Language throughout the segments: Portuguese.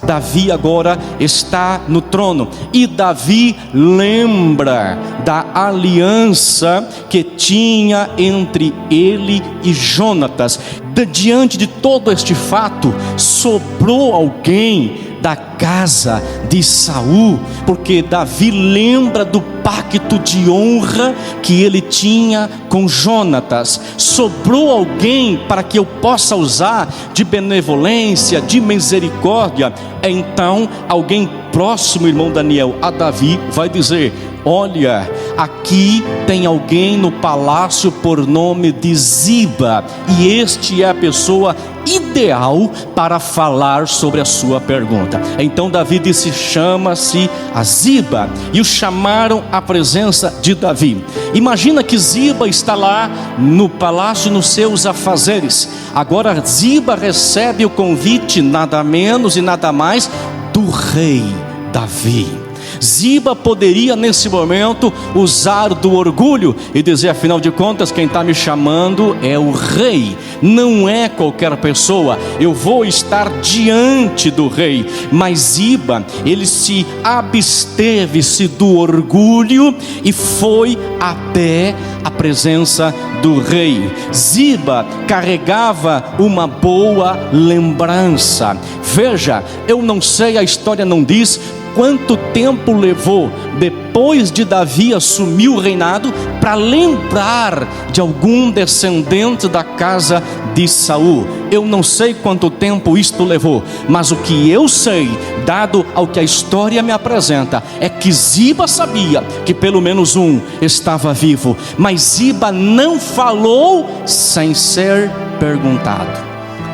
Davi agora está no trono, e Davi lembra da aliança que tinha entre ele e Jonatas. Diante de todo este fato, sobrou alguém da casa de Saul, porque Davi lembra do pacto de honra que ele tinha com Jonatas. Sobrou alguém para que eu possa usar de benevolência, de misericórdia. Então alguém próximo, irmão Daniel, a Davi vai dizer: olha, aqui tem alguém no palácio por nome de Ziba, e este é a pessoa ideal para falar sobre a sua pergunta. Então Davi disse: chama-se a Ziba, e o chamaram à presença de Davi. Imagina que Ziba está lá no palácio, nos seus afazeres. Agora Ziba recebe o convite, nada menos e nada mais, do rei Davi. Ziba poderia nesse momento usar do orgulho e dizer: afinal de contas, quem está me chamando é o rei, não é qualquer pessoa, eu vou estar diante do rei. Mas Ziba, ele se absteve-se do orgulho e foi até a presença do rei. Ziba carregava uma boa lembrança. Veja, eu não sei, a história não diz quanto tempo levou depois de Davi assumir o reinado para lembrar de algum descendente da casa de Saul. Eu não sei quanto tempo isto levou, mas o que eu sei, dado ao que a história me apresenta, é que Ziba sabia que pelo menos um estava vivo, mas Ziba não falou sem ser perguntado.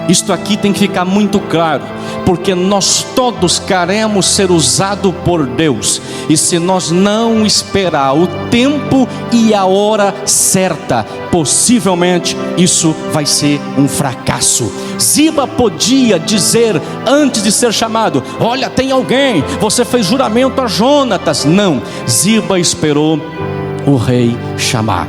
Isto aqui tem que ficar muito claro, porque nós todos queremos ser usados por Deus, e se nós não esperar o tempo e a hora certa, possivelmente isso vai ser um fracasso. Ziba podia dizer antes de ser chamado: olha, tem alguém, você fez juramento a Jonatas. Não, Ziba esperou o rei chamar.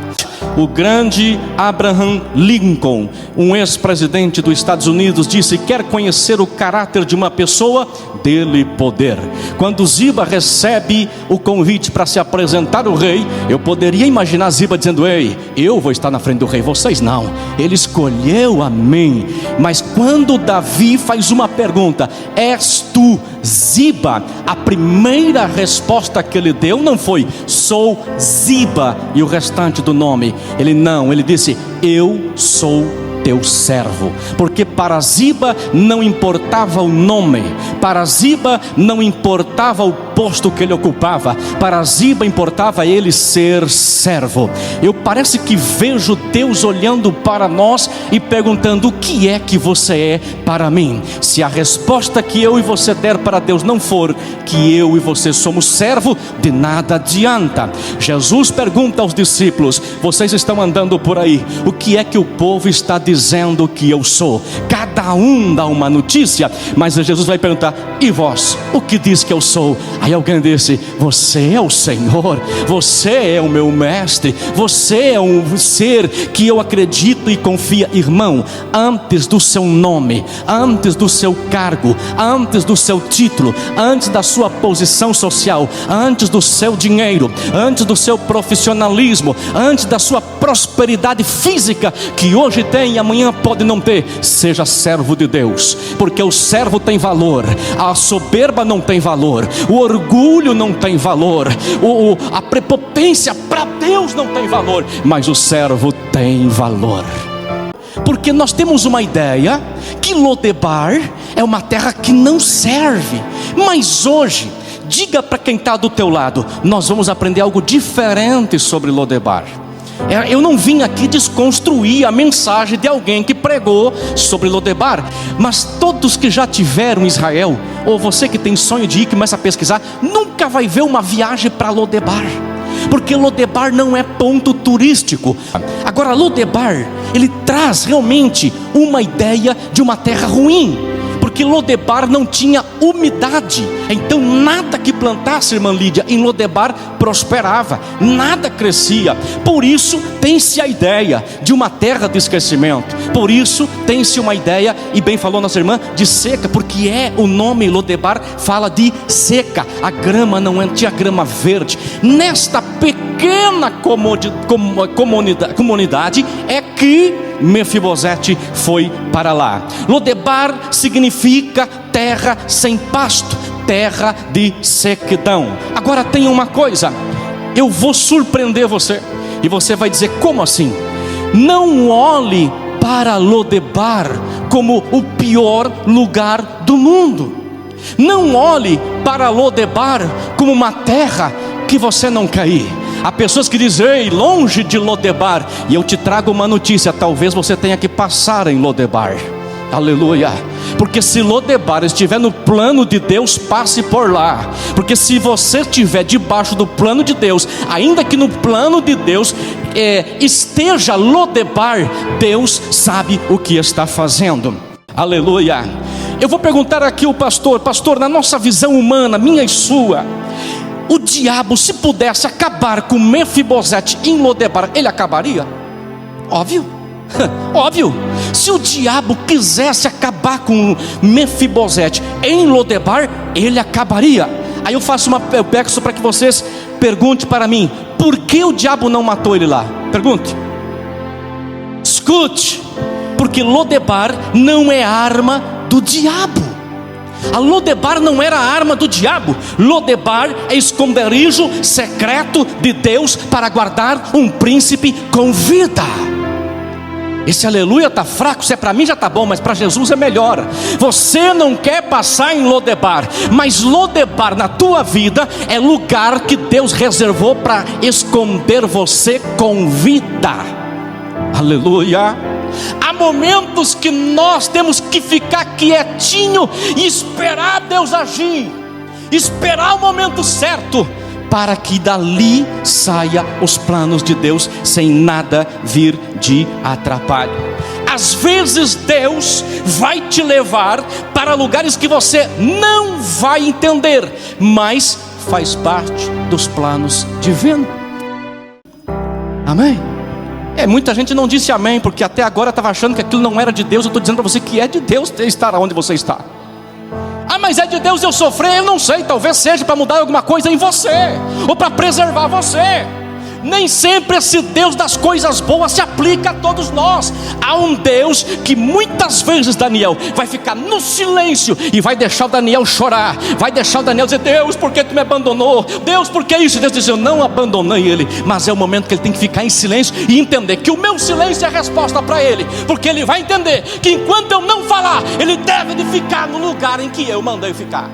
O grande Abraham Lincoln, um ex-presidente dos Estados Unidos, disse: quer conhecer o caráter de uma pessoa? Dê-lhe poder. Quando Ziba recebe o convite para se apresentar ao rei, eu poderia imaginar Ziba dizendo: ei, eu vou estar na frente do rei, vocês não. Ele escolheu a mim. Mas quando Davi faz uma pergunta: és tu Ziba? A primeira resposta que ele deu não foi: sou Ziba, e o restante do nome. Ele disse: eu sou teu servo. Porque para Ziba não importava o nome, para Ziba não importava o posto que ele ocupava, para Ziba importava ele ser servo. Eu parece que vejo Deus olhando para nós e perguntando: o que é que você é para mim? Se a resposta que eu e você der para Deus não for que eu e você somos servo, de nada adianta. Jesus pergunta aos discípulos: vocês estão andando por aí, o que é que o povo está dizendo que eu sou? Cada um dá uma notícia, mas Jesus vai perguntar: e vós, o que diz que eu sou? Aí alguém disse: você é o Senhor, você é o meu mestre, você é um ser que eu acredito e confio. Irmão, antes do seu nome, antes do seu cargo, antes do seu título, antes da sua posição social, antes do seu dinheiro, antes do seu profissionalismo, antes da sua prosperidade física, que hoje tem e amanhã pode não ter, seja servo de Deus, porque o servo tem valor, a soberba não tem valor, o orgulho não tem valor, a prepotência para Deus não tem valor, mas o servo tem valor. Porque nós temos uma ideia que Lodebar é uma terra que não serve, mas hoje, diga para quem está do teu lado, nós vamos aprender algo diferente sobre Lodebar. Eu não vim aqui desconstruir a mensagem de alguém que pregou sobre Lodebar, mas todos que já tiveram Israel, ou você que tem sonho de ir, começa a pesquisar, nunca vai ver uma viagem para Lodebar, porque Lodebar não é ponto turístico. Agora Lodebar, ele traz realmente uma ideia de uma terra ruim, porque porque Lodebar não tinha umidade. Então nada que plantasse, irmã Lídia, em Lodebar prosperava, nada crescia. Por isso tem-se a ideia de uma terra de esquecimento. Por isso tem-se uma ideia, e bem falou nossa irmã, de seca, porque o nome Lodebar fala de seca. A grama não tinha grama verde. Nesta pequena comunidade é que Mefibosete foi para lá. Lodebar significa terra sem pasto, terra de sequidão. Agora tem uma coisa, eu vou surpreender você, e você vai dizer: como assim? Não olhe para Lodebar como o pior lugar do mundo. Não olhe para Lodebar como uma terra que você não quer ir. Há pessoas que dizem: ei, longe de Lodebar. E eu te trago uma notícia: talvez você tenha que passar em Lodebar. Aleluia. Porque se Lodebar estiver no plano de Deus, passe por lá. Porque se você estiver debaixo do plano de Deus, ainda que no plano de Deus esteja Lodebar, Deus sabe o que está fazendo. Aleluia. Eu vou perguntar aqui ao pastor: pastor, na nossa visão humana, minha e sua, o diabo, se pudesse acabar com Mefibosete em Lodebar, ele acabaria? Óbvio. Óbvio. Se o diabo quisesse acabar com Mefibosete em Lodebar, ele acabaria. Aí eu peço para que vocês perguntem para mim: por que o diabo não matou ele lá? Pergunte. Escute. Porque Lodebar não é arma do diabo. A Lodebar não era a arma do diabo. Lodebar é esconderijo secreto de Deus para guardar um príncipe com vida. Esse aleluia está fraco. Se é para mim já está bom, mas para Jesus é melhor. Você não quer passar em Lodebar, mas Lodebar na tua vida é lugar que Deus reservou para esconder você com vida. Aleluia. Há momentos que nós temos que ficar quietinho e esperar Deus agir, esperar o momento certo, para que dali saia os planos de Deus, sem nada vir de atrapalho. Às vezes Deus vai te levar para lugares que você não vai entender, mas faz parte dos planos divinos. Amém? Muita gente não disse amém, porque até agora estava achando que aquilo não era de Deus. Eu estou dizendo para você que é de Deus estar onde você está. Ah, mas é de Deus eu sofrer? Eu não sei, talvez seja para mudar alguma coisa em você, ou para preservar você. Nem sempre esse Deus das coisas boas se aplica a todos nós. Há um Deus que muitas vezes, Daniel, vai ficar no silêncio e vai deixar o Daniel chorar, vai deixar o Daniel dizer: Deus, por que tu me abandonou? Deus, por que isso? Deus diz: eu não abandonei ele, mas é o momento que ele tem que ficar em silêncio e entender que o meu silêncio é a resposta para ele, porque ele vai entender que enquanto eu não falar, ele deve de ficar no lugar em que eu mandei ficar.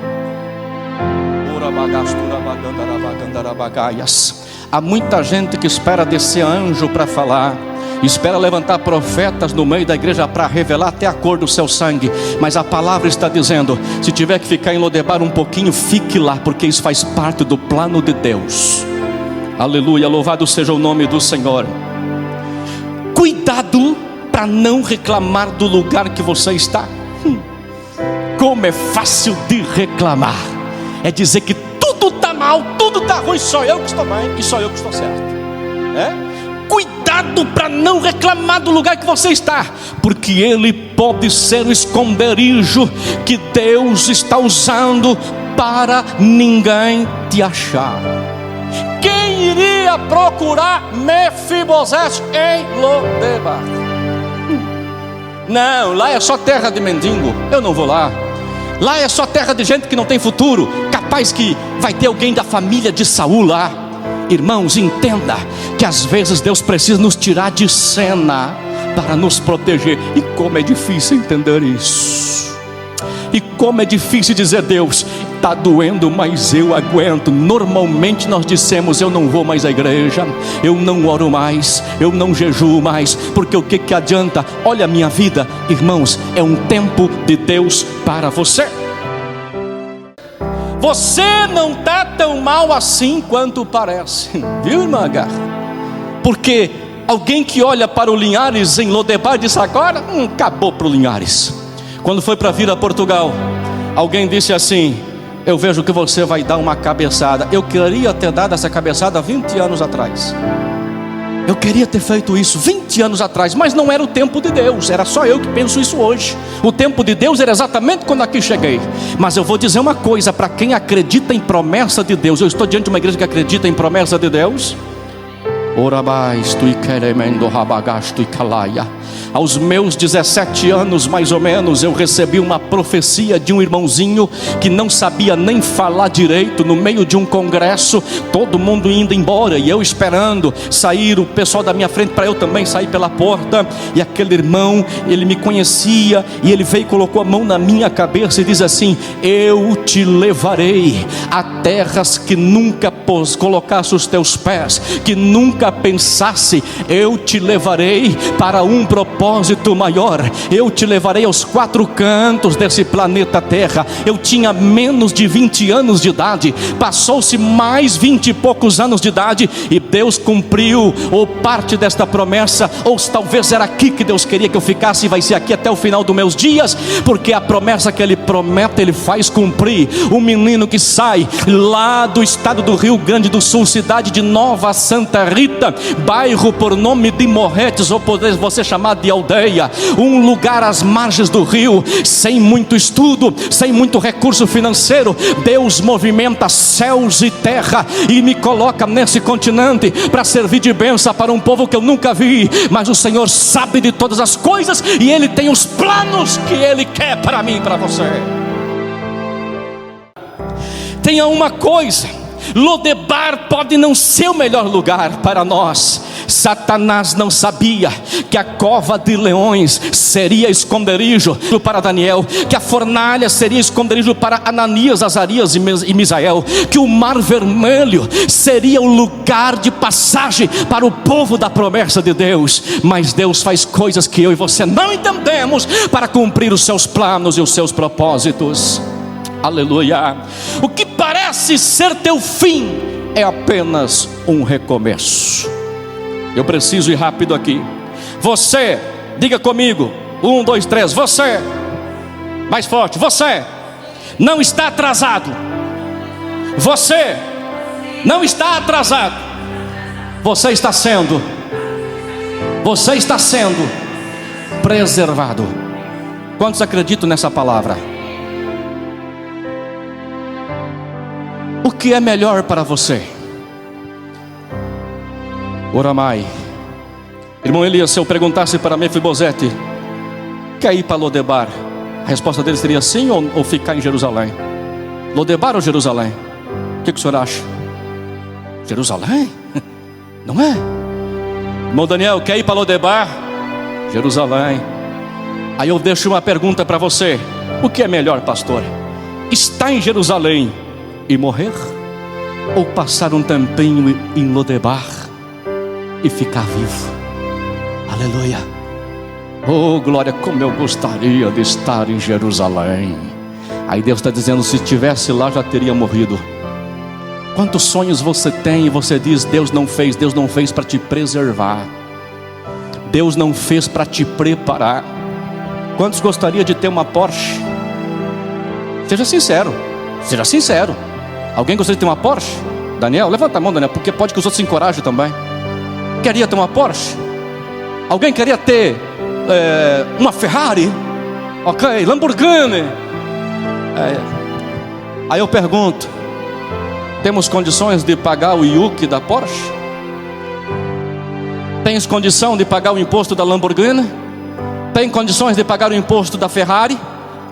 Há muita gente que espera descer anjo para falar, espera levantar profetas no meio da igreja para revelar até a cor do seu sangue. Mas a palavra está dizendo: se tiver que ficar em Lodebar um pouquinho, fique lá, porque isso faz parte do plano de Deus. Aleluia, louvado seja o nome do Senhor. Cuidado para não reclamar do lugar que você está. Como é fácil de reclamar, é dizer que tudo está mal, tudo está ruim, só eu que estou bem e só eu que estou certo. Cuidado para não reclamar do lugar que você está, porque ele pode ser o esconderijo que Deus está usando para ninguém te achar. Quem iria procurar Mefibosete em Lodebar? Não, lá é só terra de mendigo, eu não vou lá. Lá é só terra de gente que não tem futuro. Capaz que vai ter alguém da família de Saul lá. Irmãos, entenda que às vezes Deus precisa nos tirar de cena para nos proteger. E como é difícil entender isso. E como é difícil dizer: Deus, está doendo, mas eu aguento. Normalmente nós dissemos: eu não vou mais à igreja, eu não oro mais, eu não jejuo mais, porque o que adianta? Olha a minha vida. Irmãos, é um tempo de Deus para você. Você não está tão mal assim quanto parece, viu, irmã Agar? Porque alguém que olha para o Linhares em Lodebar diz: agora acabou para o Linhares. Quando foi para vir a Portugal, alguém disse assim: eu vejo que você vai dar uma cabeçada. Eu queria ter dado essa cabeçada 20 anos atrás. Eu queria ter feito isso 20 anos atrás, mas não era o tempo de Deus. Era só eu que penso isso hoje. O tempo de Deus era exatamente quando aqui cheguei. Mas eu vou dizer uma coisa para quem acredita em promessa de Deus. Eu estou diante de uma igreja que acredita em promessa de Deus. Aos meus 17 anos mais ou menos, eu recebi uma profecia de um irmãozinho que não sabia nem falar direito, no meio de um congresso, todo mundo indo embora e eu esperando sair o pessoal da minha frente para eu também sair pela porta. E aquele irmão, ele me conhecia e ele veio e colocou a mão na minha cabeça e diz assim: eu te levarei a terras que nunca colocasse os teus pés, que nunca pensasse. Eu te levarei para um propósito maior. Eu te levarei aos 4 cantos desse planeta Terra. Eu tinha menos de 20 anos de idade. Passou-se mais 20 e poucos anos de idade e Deus cumpriu ou parte desta promessa, ou talvez era aqui que Deus queria que eu ficasse e vai ser aqui até o final dos meus dias, porque a promessa que Ele promete, Ele faz cumprir. Um menino que sai lá do estado do Rio Grande do Sul, cidade de Nova Santa Rita, bairro por nome de Morretes, ou poder você chamar de aldeia, um lugar às margens do rio, sem muito estudo, sem muito recurso financeiro. Deus movimenta céus e terra e me coloca nesse continente para servir de bênção para um povo que eu nunca vi. Mas o Senhor sabe de todas as coisas e Ele tem os planos que Ele quer para mim e para você. Tenha uma coisa: Lodebar pode não ser o melhor lugar para nós. Satanás não sabia que a cova de leões seria esconderijo para Daniel, que a fornalha seria esconderijo para Ananias, Azarias e Misael, que o mar vermelho seria o lugar de passagem para o povo da promessa de Deus. Mas Deus faz coisas que eu e você não entendemos para cumprir os seus planos e os seus propósitos. Aleluia. O que parece ser teu fim é apenas um recomeço. Eu preciso ir rápido aqui. Você, diga comigo: 1, 2, 3, você, mais forte, você não está atrasado. Você não está atrasado. Você está sendo preservado. Quantos acreditam nessa palavra? O que é melhor para você? Oramai. Irmão Elias, se eu perguntasse para Mefibosete: quer ir para Lodebar? A resposta dele seria sim ou ficar em Jerusalém? Lodebar ou Jerusalém? O que o senhor acha? Jerusalém? Não é? Irmão Daniel, quer ir para Lodebar? Jerusalém. Aí eu deixo uma pergunta para você: o que é melhor, pastor? Estar em Jerusalém e morrer, ou passar um tempinho em Lodebar e ficar vivo? Aleluia. Oh glória, como eu gostaria de estar em Jerusalém. Aí Deus está dizendo: se estivesse lá já teria morrido. Quantos sonhos você tem e você diz: Deus não fez para te preservar, Deus não fez para te preparar. Quantos gostaria de ter uma Porsche? Seja sincero. Alguém gostaria de ter uma Porsche? Daniel, levanta a mão, Daniel, porque pode que os outros se encorajem também. Queria ter uma Porsche? Alguém queria ter uma Ferrari? Ok, Lamborghini. Aí eu pergunto: temos condições de pagar o IUC da Porsche? Tens condição de pagar o imposto da Lamborghini? Tem condições de pagar o imposto da Ferrari?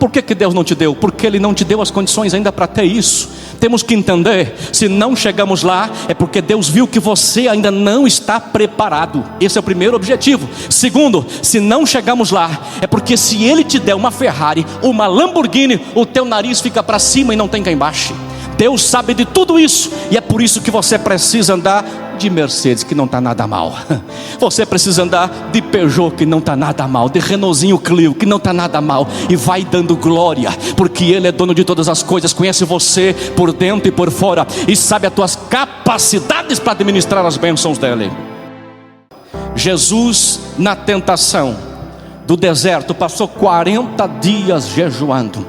Por que Deus não te deu? Porque Ele não te deu as condições ainda para ter isso. Temos que entender: se não chegamos lá, é porque Deus viu que você ainda não está preparado. Esse é o primeiro objetivo. Segundo, se não chegamos lá, é porque se Ele te der uma Ferrari, uma Lamborghini, o teu nariz fica para cima e não tem quem baixe. Deus sabe de tudo isso, e é por isso que você precisa andar de Mercedes, que não está nada mal. Você precisa andar de Peugeot, que não está nada mal, de Renaultzinho Clio, que não está nada mal, e vai dando glória, porque Ele é dono de todas as coisas, conhece você por dentro e por fora, e sabe as tuas capacidades para administrar as bênçãos dEle. Jesus na tentação do deserto, passou 40 dias jejuando.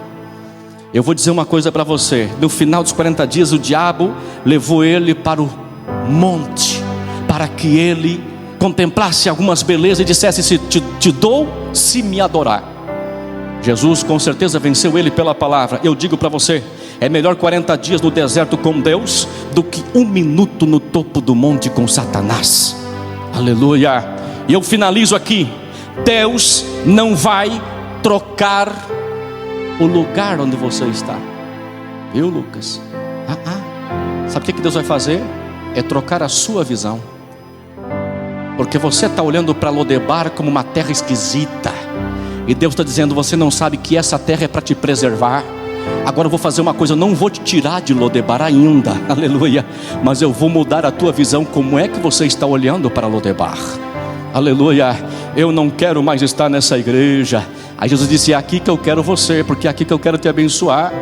Eu vou dizer uma coisa para você: no final dos 40 dias, o diabo levou ele para o monte, para que ele contemplasse algumas belezas e dissesse: se te dou, se me adorar. Jesus com certeza venceu ele pela palavra. Eu digo para você, é melhor 40 dias no deserto com Deus do que 1 minuto no topo do monte com Satanás. Aleluia. E eu finalizo aqui: Deus não vai trocar o lugar onde você está. Viu, Lucas? Sabe o que Deus vai fazer? É trocar a sua visão. Porque você está olhando para Lodebar como uma terra esquisita, e Deus está dizendo: você não sabe que essa terra é para te preservar. Agora eu vou fazer uma coisa: eu não vou te tirar de Lodebar ainda, aleluia, mas eu vou mudar a tua visão. Como é que você está olhando para Lodebar? Aleluia. Eu não quero mais estar nessa igreja. Aí Jesus disse: é aqui que eu quero você, porque é aqui que eu quero te abençoar.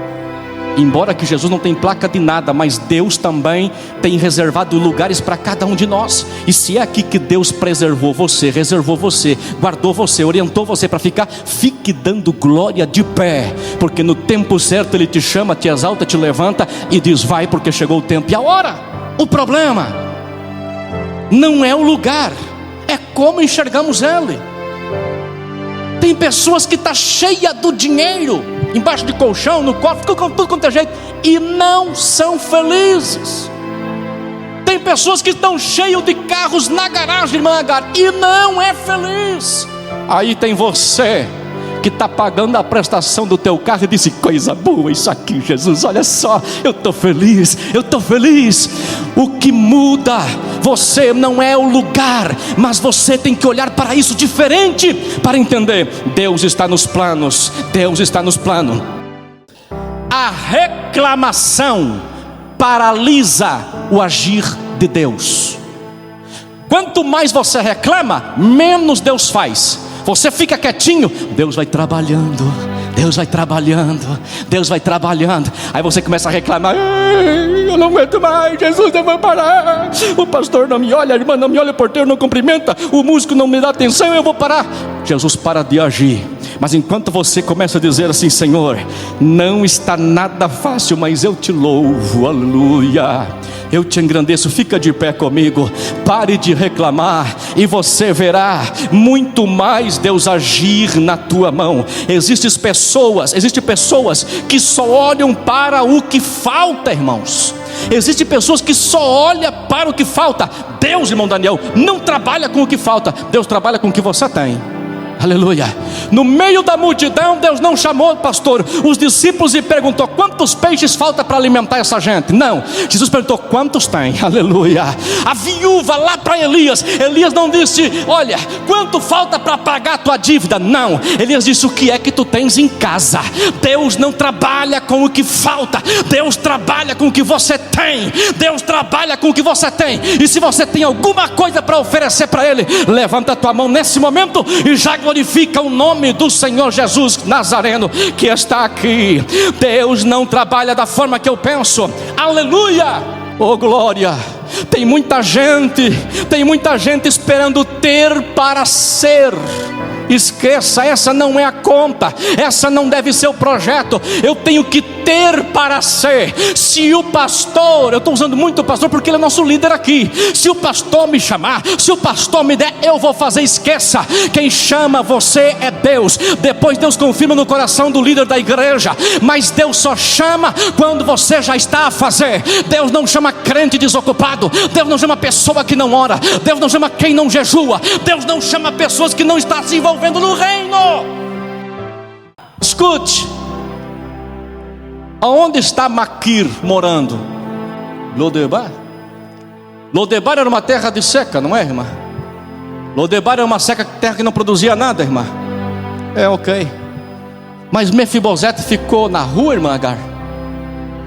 Embora que Jesus não tem placa de nada, mas Deus também tem reservado lugares para cada um de nós. E se é aqui que Deus preservou você, reservou você, guardou você, orientou você para ficar, fique dando glória de pé, porque no tempo certo Ele te chama, te exalta, te levanta e diz: vai, porque chegou o tempo e a hora. O problema não é o lugar, é como enxergamos Ele. Tem pessoas que estão cheias do dinheiro, embaixo de colchão, no cofre, tudo quanto é jeito, e não são felizes. Tem pessoas que estão cheias de carros na garagem, irmã Agar, e não é feliz. Aí tem você que está pagando a prestação do teu carro e disse: coisa boa isso aqui, Jesus, olha só, eu estou feliz, eu estou feliz. O que muda você não é o lugar, mas você tem que olhar para isso diferente, para entender: Deus está nos planos, Deus está nos planos. A reclamação paralisa o agir de Deus. Quanto mais você reclama, menos Deus faz. Você fica quietinho, Deus vai trabalhando, Deus vai trabalhando, Deus vai trabalhando. Aí você começa a reclamar: eu não aguento mais, Jesus, eu vou parar. O pastor não me olha, a irmã não me olha, o porteiro não cumprimenta, o músico não me dá atenção, eu vou parar. Jesus para de agir. Mas enquanto você começa a dizer assim: Senhor, não está nada fácil, mas eu te louvo, aleluia, eu te engrandeço. Fica de pé comigo, pare de reclamar, e você verá muito mais Deus agir na tua mão. Existem pessoas que só olham para o que falta, irmãos. Existem pessoas que só olham para o que falta. Deus, irmão Daniel, não trabalha com o que falta, Deus trabalha com o que você tem. Aleluia. No meio da multidão, Deus não chamou, pastor, os discípulos e perguntou: quantos peixes falta para alimentar essa gente? Não, Jesus perguntou: quantos tem? Aleluia. A viúva lá para Elias não disse: olha, quanto falta para pagar a tua dívida? Não, Elias disse: o que é que tu tens em casa? Deus não trabalha com o que falta, Deus trabalha com o que você tem. Deus trabalha com o que você tem. E se você tem alguma coisa para oferecer para Ele, levanta a tua mão nesse momento e já glorifica o nome do Senhor Jesus Nazareno que está aqui. Deus não trabalha da forma que eu penso. Aleluia. Oh glória. Tem muita gente esperando ter para ser. Esqueça, essa não é a conta, essa não deve ser o projeto. Eu tenho que ter para ser. Se o pastor, eu estou usando muito o pastor porque ele é nosso líder aqui. Se o pastor me chamar, se o pastor me der, eu vou fazer. Esqueça, quem chama você é Deus. Depois Deus confirma no coração do líder da igreja. Mas Deus só chama quando você já está a fazer. Deus não chama crente desocupado, Deus não chama pessoa que não ora, Deus não chama quem não jejua, Deus não chama pessoas que não estão se envolvendo no reino. Escute, aonde está Maquir morando? Lodebar. Lodebar era uma terra de seca, não é, irmã? Lodebar era uma terra que não produzia nada, irmã. É ok. Mas Mefibosete ficou na rua, irmã Agar,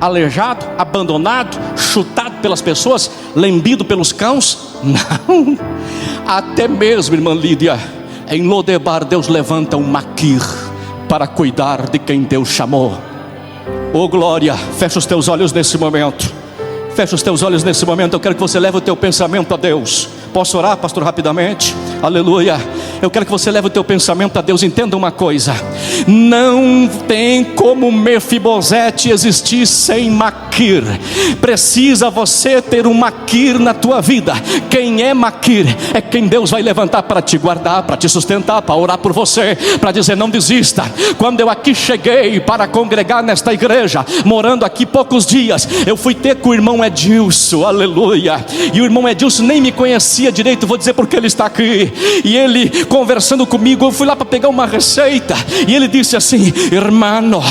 aleijado, abandonado, chutado pelas pessoas, lambido pelos cães? Não. Até mesmo, irmã Lídia, em Lodebar Deus levanta um Maquir para cuidar de quem Deus chamou. Oh glória. Fecha os teus olhos nesse momento. Fecha os teus olhos nesse momento. Eu quero que você leve o teu pensamento a Deus. Posso orar, pastor, rapidamente? Aleluia. Eu quero que você leve o teu pensamento a Deus. Entenda uma coisa: não tem como Mefibosete existir sem Maquir. Precisa você ter um Maquir na tua vida. Quem é Maquir? É quem Deus vai levantar para te guardar, para te sustentar, para orar por você, para dizer: não desista. Quando eu aqui cheguei para congregar nesta igreja, morando aqui poucos dias, eu fui ter com o irmão Edilson, aleluia. E o irmão Edilson nem me conhecia direito, vou dizer porque ele está aqui. E ele conversando comigo, eu fui lá para pegar uma receita, e ele disse assim: hermano,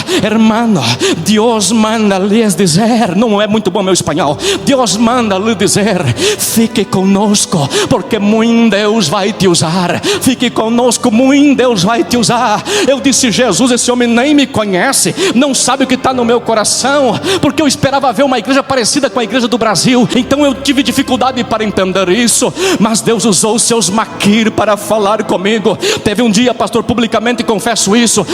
Deus manda lhes dizer, não é muito bom meu espanhol, Deus manda lhe dizer, fique conosco, porque muito Deus vai te usar. Fique conosco, muito Deus vai te usar. Eu disse: Jesus, esse homem nem me conhece, não sabe o que está no meu coração, porque eu esperava ver uma igreja parecida com a igreja do Brasil. Então eu tive dificuldade para entender isso, mas Deus usou os seus Maquir para falar comigo. Teve um dia, pastor, publicamente confesso isso,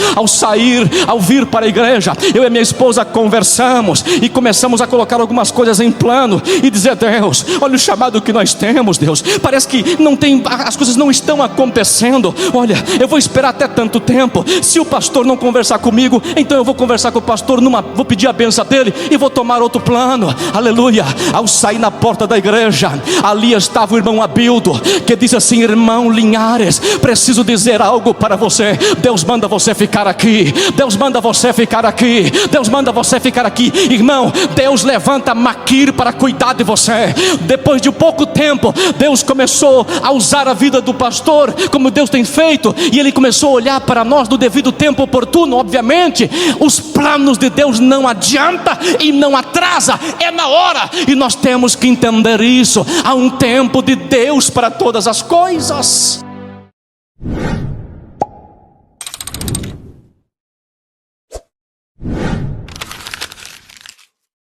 ao vir para a igreja, eu e minha esposa conversamos e começamos a colocar algumas coisas em plano e dizer: Deus, olha o chamado que nós temos, Deus, parece que não tem, as coisas não estão acontecendo. Olha, eu vou esperar até tanto tempo. Se o pastor não conversar comigo, então eu vou conversar com o pastor, vou pedir a benção dele e vou tomar outro plano. Aleluia. Ao sair na porta da igreja, ali estava o irmão Abildo, que disse assim: irmão Linhares, preciso dizer algo para você. Deus manda você ficar aqui. Deus manda você ficar aqui. Deus manda você ficar aqui. Irmão, Deus levanta Maquir para cuidar de você. Depois de pouco tempo, Deus começou a usar a vida do pastor, como Deus tem feito, e ele começou a olhar para nós no devido tempo oportuno. Obviamente, os planos de Deus não adianta e não atrasa, é na hora, e nós temos que entender isso. Há um tempo de Deus para todas as coisas.